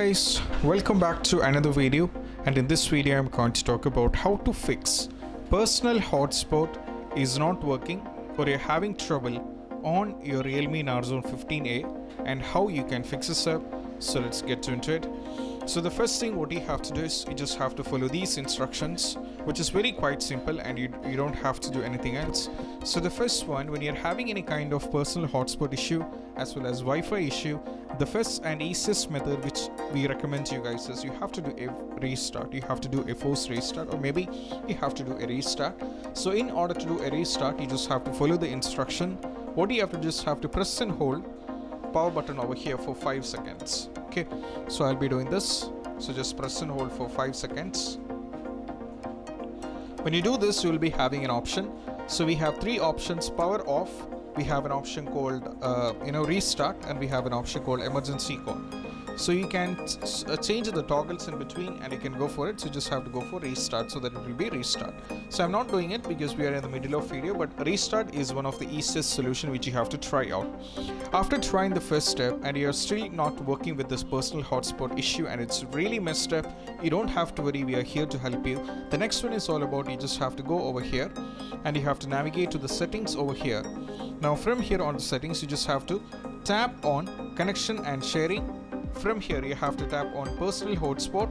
guys, welcome back to another video, and in this video I'm going to talk about how to fix personal hotspot is not working or you're having trouble on your Realme Narzo 50A and how you can fix this up. So let's get into it. So the first thing what you have to do is you just have to follow these instructions, which is very quite simple, and you don't have to do anything else. So the first one, when you're having any kind of personal hotspot issue as well as Wi-Fi issue, the first and easiest method which we recommend to you guys is you have to do a restart. You have to do a forced restart, or maybe you have to do a restart. So in order to do a restart, you just have to follow the instruction. What you have to just have to press and hold power button over here for 5 seconds. Okay, so I'll be doing this. So just press and hold for 5 seconds. When you do this, you will be having an option. So we have three options: power off, we have an option called restart, and we have an option called emergency call. So you can change the toggles in between and you can go for it. So you just have to go for restart so that it will be restart. So I'm not doing it because we are in the middle of video, but restart is one of the easiest solution which you have to try out. After trying the first step and you're still not working with this personal hotspot issue and it's really messed up, you don't have to worry, we are here to help you. The next one is all about, you just have to go over here and you have to navigate to the settings over here. Now from here on the settings, you just have to tap on connection and sharing. From here you have to tap on personal hotspot.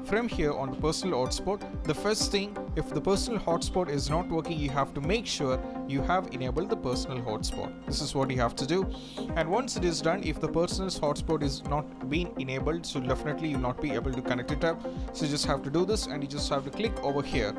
From here on the personal hotspot, the first thing, if the personal hotspot is not working, you have to make sure you have enabled the personal hotspot. This is what you have to do. And once it is done, if the personal hotspot is not being enabled, so definitely you'll not be able to connect it up. So you just have to do this and you just have to click over here.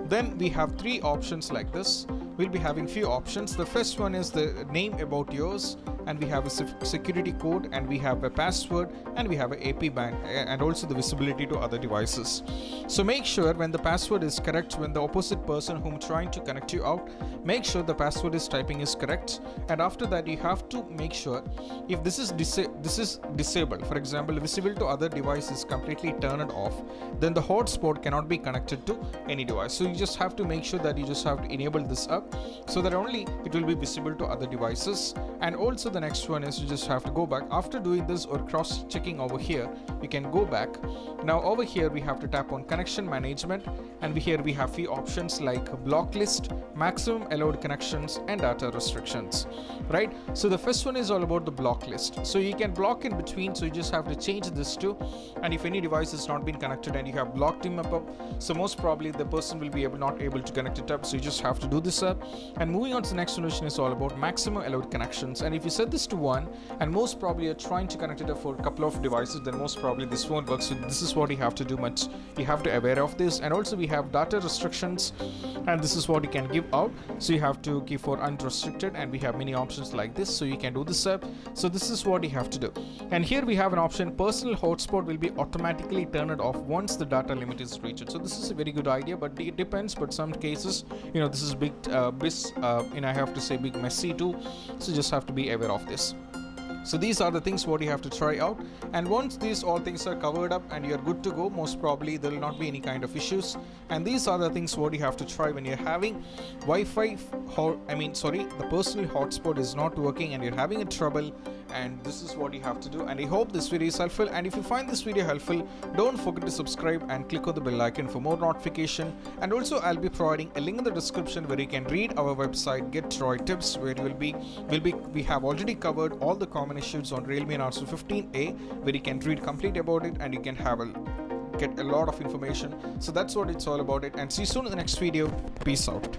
Then we have three options like this. We'll be having few options. The first one is the name about yours, and we have a security code, and we have a password, and we have an AP band, and also the visibility to other devices. So make sure when the password is correct, when the opposite person whom trying to connect you out, make sure the password is typing is correct. And after that, you have to make sure if this is disabled, for example, visible to other device is completely turned off, then the hotspot cannot be connected to any device. So you just have to make sure that you just have to enable this up so that only it will be visible to other devices. And also the next one is you just have to go back after doing this or cross checking over here. You can go back. Now over here we have to tap on connection management, and here we have few options like block list, maximum allowed connections, and data restrictions, right? So the first one is all about the block list. So you can block in between, so you just have to change this to, and if any device has not been connected and you have blocked him up, so most probably the person will be not able to connect it up. So you just have to do this up. And moving on to the next solution is all about maximum allowed connections, and if you set this to 1 and most probably you're trying to connect it up for a couple of devices, then most probably this won't work. So this is what you have to do, much you have to aware of this. And also we have data restrictions, and this is what you can give out. So you have to give for unrestricted, and we have many options like this, so you can do this up. So this is what you have to do. And here we have an option: personal hotspot will be automatically turned off once the data limit is reached. So this is a very good idea, but it depends. But some cases, this is big I have to say big messy too, so just have to be aware of this. So these are the things what you have to try out, and once these all things are covered up and you're good to go, most probably there will not be any kind of issues. And these are the things what you have to try when you're having Wi-Fi, the personal hotspot is not working and you're having a trouble, and this is what you have to do. And I hope this video is helpful, and if you find this video helpful, don't forget to subscribe and click on the bell icon for more notification. And also I'll be providing a link in the description where you can read our website Get Droid Tips, where we have already covered all the common issues on Realme Narzo 50A, where you can read complete about it and you can get a lot of information. So that's what it's all about it, and see you soon in the next video. Peace out.